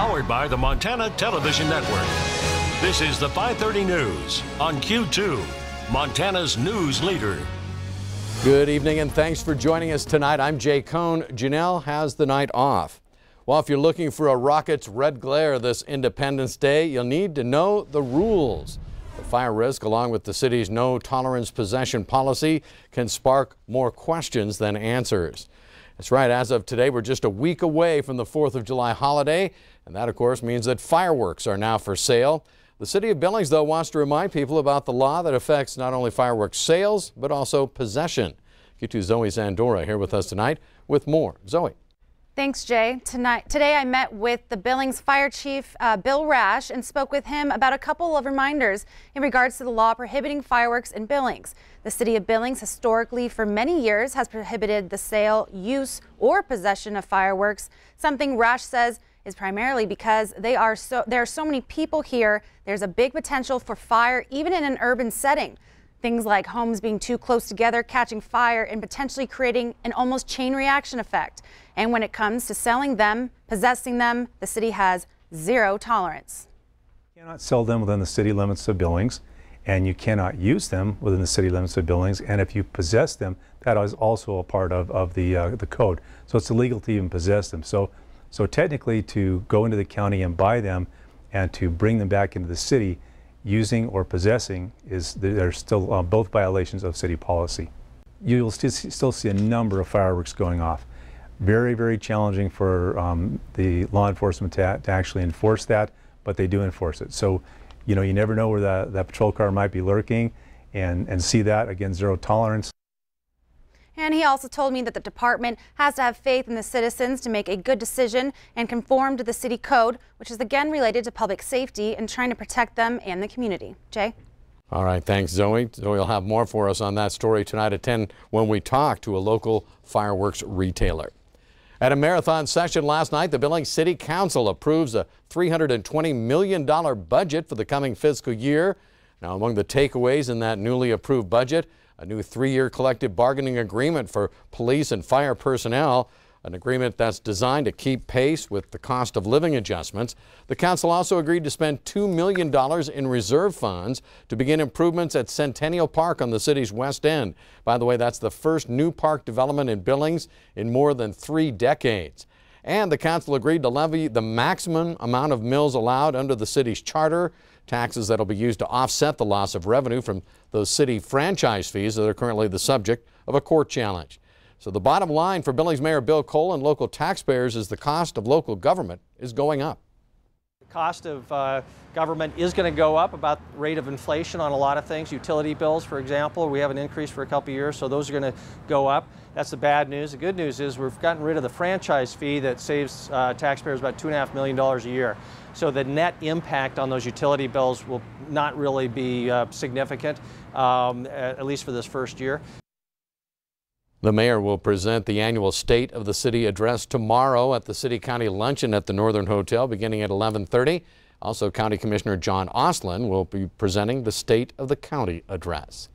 Powered by the Montana Television Network. This is the 5:30 News on Q2, Montana's news leader. Good evening and thanks for joining us tonight. I'm Jay Kohn. Janelle has the night off. Well, if you're looking for a rocket's red glare this Independence Day, you'll need to know the rules. The fire risk, along with the city's no tolerance possession policy, can spark more questions than answers. That's right. As of today, we're just a week away from the 4th of July holiday, and that, of course, means that fireworks are now for sale. The city of Billings, though, wants to remind people about the law that affects not only fireworks sales, but also possession. Q2's Zoe Zandora here with us tonight with more. Zoe. Thanks, Jay. Today I met with the Billings Fire Chief, Bill Rash, and spoke with him about a couple of reminders in regards to the law prohibiting fireworks in Billings. The city of Billings historically for many years has prohibited the sale, use, or possession of fireworks, something Rash says is primarily because there are so many people here. There's a big potential for fire even in an urban setting. Things like homes being too close together, catching fire, and potentially creating an almost chain reaction effect. And when it comes to selling them, possessing them, the city has zero tolerance. You cannot sell them within the city limits of Billings, and you cannot use them within the city limits of Billings. And if you possess them, that is also a part of the code. So it's illegal to even possess them. So technically, to go into the county and buy them and to bring them back into the city, using or possessing, they're still both violations of city policy. You'll still see a number of fireworks going off. Very, very challenging for the law enforcement to actually enforce that, but they do enforce it. So, you know, you never know where that patrol car might be lurking, and see that, again, zero tolerance. And he also told me that the department has to have faith in the citizens to make a good decision and conform to the city code, which is again related to public safety and trying to protect them and the community. Jay? All right, thanks, Zoe. Zoe will have more for us on that story tonight at 10 when we talk to a local fireworks retailer. At a marathon session last night, the Billings City Council approves a $320 million budget for the coming fiscal year. Now, among the takeaways in that newly approved budget, a new 3-year collective bargaining agreement for police and fire personnel, an agreement that's designed to keep pace with the cost of living adjustments. The council also agreed to spend $2 million in reserve funds to begin improvements at Centennial Park on the city's west end. By the way, that's the first new park development in Billings in more than 3 decades. And the council agreed to levy the maximum amount of mills allowed under the city's charter, taxes that will be used to offset the loss of revenue from those city franchise fees that are currently the subject of a court challenge. So the bottom line for Billings Mayor Bill Cole and local taxpayers is the cost of local government is going up. The cost of government is going to go up about the rate of inflation on a lot of things. Utility bills, for example, we have an increase for a couple of years, so those are going to go up. That's the bad news. The good news is we've gotten rid of the franchise fee that saves taxpayers about $2.5 million a year. So the net impact on those utility bills will not really be significant, at least for this first year. The mayor will present the annual State of the City address tomorrow at the City County Luncheon at the Northern Hotel beginning at 11:30. Also, County Commissioner John Ostlin will be presenting the State of the County address.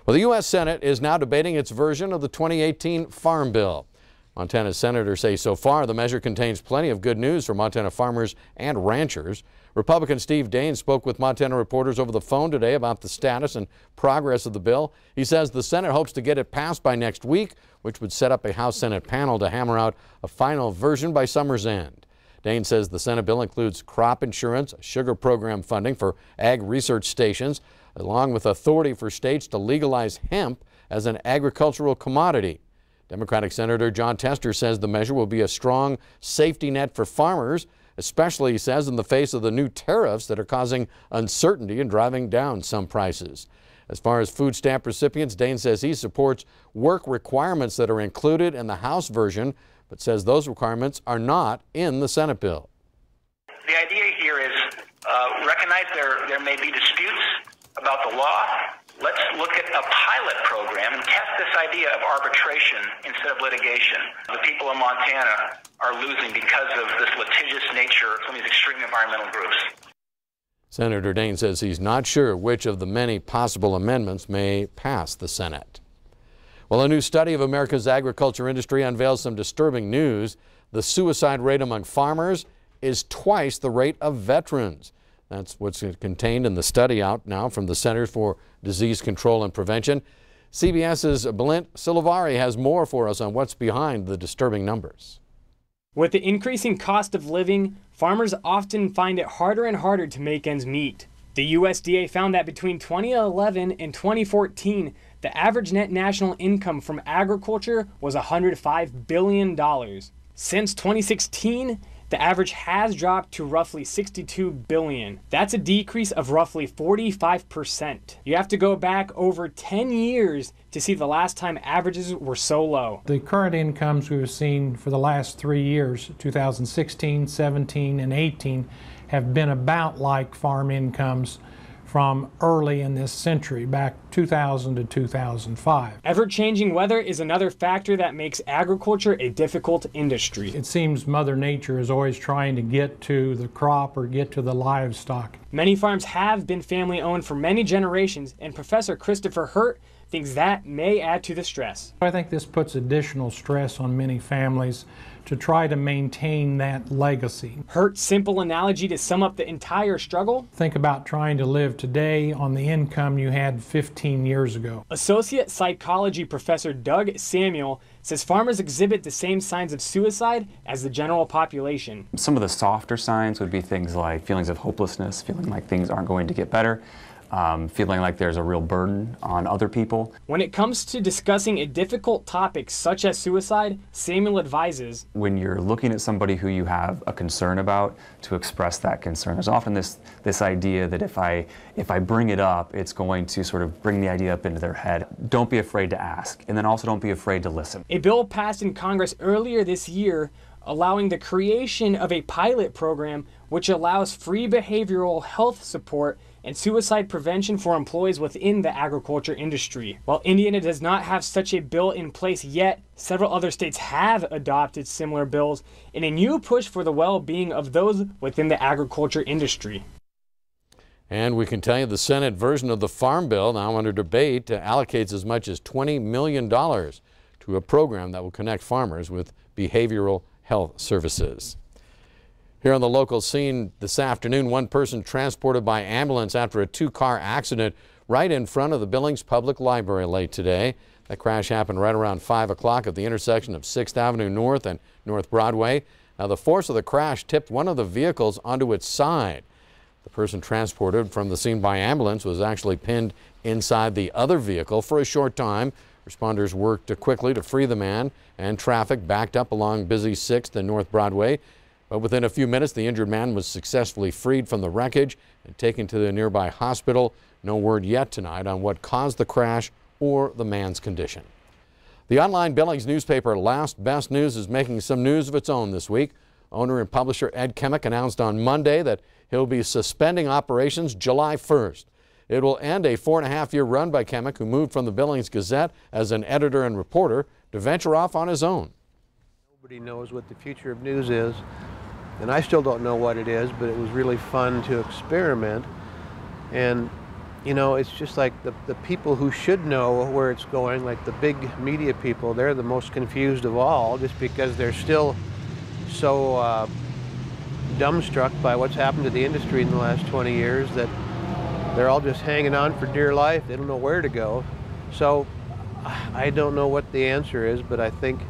Well, the U.S. Senate is now debating its version of the 2018 Farm Bill. Montana senators say so far the measure contains plenty of good news for Montana farmers and ranchers. Republican Steve Daines spoke with Montana reporters over the phone today about the status and progress of the bill. He says the Senate hopes to get it passed by next week, which would set up a House-Senate panel to hammer out a final version by summer's end. Daines says the Senate bill includes crop insurance, sugar program funding for ag research stations, along with authority for states to legalize hemp as an agricultural commodity. Democratic Senator John Tester says the measure will be a strong safety net for farmers, especially, he says, in the face of the new tariffs that are causing uncertainty and driving down some prices. As far as food stamp recipients, Daines says he supports work requirements that are included in the House version, but says those requirements are not in the Senate bill. The idea here is recognize there may be disputes about the law. Let's look at a pilot program and test this idea of arbitration instead of litigation. The people of Montana are losing because of this litigious nature from these extreme environmental groups. Senator Daines says he's not sure which of the many possible amendments may pass the Senate. Well, a new study of America's agriculture industry unveils some disturbing news. The suicide rate among farmers is twice the rate of veterans. That's what's contained in the study out now from the Centers for Disease Control and Prevention. CBS's Blint Silivari has more for us on what's behind the disturbing numbers. With the increasing cost of living, farmers often find it harder and harder to make ends meet. The USDA found that between 2011 and 2014, the average net national income from agriculture was $105 billion. Since 2016, the average has dropped to roughly $62 billion. That's a decrease of roughly 45%. You have to go back over 10 years to see the last time averages were so low. The current incomes we've seen for the last 3 years, 2016, 17, and 18, have been about like farm incomes from early in this century, back 2000 to 2005. Ever-changing weather is another factor that makes agriculture a difficult industry. It seems Mother Nature is always trying to get to the crop or get to the livestock. Many farms have been family-owned for many generations, and Professor Christopher Hurt thinks that may add to the stress. I think this puts additional stress on many families to try to maintain that legacy. Hurt's simple analogy to sum up the entire struggle: think about trying to live today on the income you had 15 years ago. Associate psychology professor Doug Samuel says farmers exhibit the same signs of suicide as the general population. Some of the softer signs would be things like feelings of hopelessness, feeling like things aren't going to get better, feeling like there's a real burden on other people. When it comes to discussing a difficult topic such as suicide, Samuel advises, when you're looking at somebody who you have a concern about, to express that concern. There's often this idea that if I bring it up, it's going to sort of bring the idea up into their head. Don't be afraid to ask, and then also don't be afraid to listen. A bill passed in Congress earlier this year allowing the creation of a pilot program which allows free behavioral health support and suicide prevention for employees within the agriculture industry. While Indiana does not have such a bill in place yet, several other states have adopted similar bills in a new push for the well-being of those within the agriculture industry. And we can tell you the Senate version of the Farm Bill, now under debate, allocates as much as $20 million to a program that will connect farmers with behavioral health services. Here on the local scene this afternoon, one person transported by ambulance after a two-car accident right in front of the Billings Public Library late today. That crash happened right around 5 o'clock at the intersection of 6th Avenue North and North Broadway. Now, the force of the crash tipped one of the vehicles onto its side. The person transported from the scene by ambulance was actually pinned inside the other vehicle for a short time. Responders worked quickly to free the man, and traffic backed up along busy 6th and North Broadway. But within a few minutes, the injured man was successfully freed from the wreckage and taken to the nearby hospital. No word yet tonight on what caused the crash or the man's condition. The online Billings newspaper Last Best News is making some news of its own this week. Owner and publisher Ed Kemick announced on Monday that he'll be suspending operations July 1st. It will end a 4.5-year run by Kemick, who moved from the Billings Gazette as an editor and reporter to venture off on his own. Nobody knows what the future of news is, and I still don't know what it is, but it was really fun to experiment. And, you know, it's just like the people who should know where it's going, like the big media people, they're the most confused of all, just because they're still so dumbstruck by what's happened to the industry in the last 20 years that they're all just hanging on for dear life. They don't know where to go. So I don't know what the answer is, but I think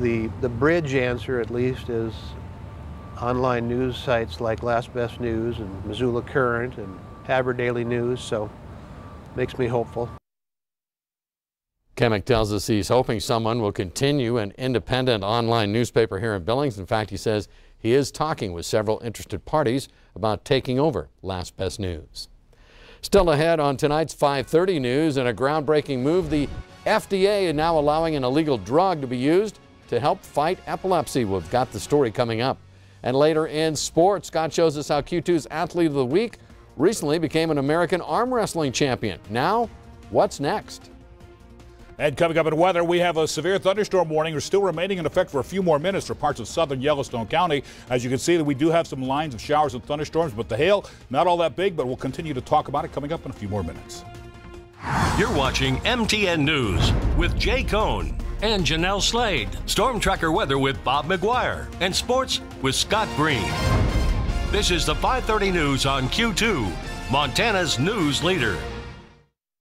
the bridge answer, at least, is online news sites like Last Best News and Missoula Current and Havre Daily News, so makes me hopeful. Kemick tells us he's hoping someone will continue an independent online newspaper here in Billings. In fact, he says he is talking with several interested parties about taking over Last Best News. Still ahead on tonight's 5:30 news, and a groundbreaking move, the FDA is now allowing an illegal drug to be used to help fight epilepsy. We've got the story coming up. And later in sports, Scott shows us how Q2's Athlete of the Week recently became an American arm wrestling champion. Now, what's next? And coming up in weather, we have a severe thunderstorm warning still remaining in effect for a few more minutes for parts of southern Yellowstone County. As you can see, that we do have some lines of showers and thunderstorms, but the hail, not all that big, but we'll continue to talk about it coming up in a few more minutes. You're watching MTN News with Jay Kohn. and Janelle Slade. Storm Tracker weather with Bob McGuire. And sports with Scott Green. This is the 530 News on Q2, Montana's news leader.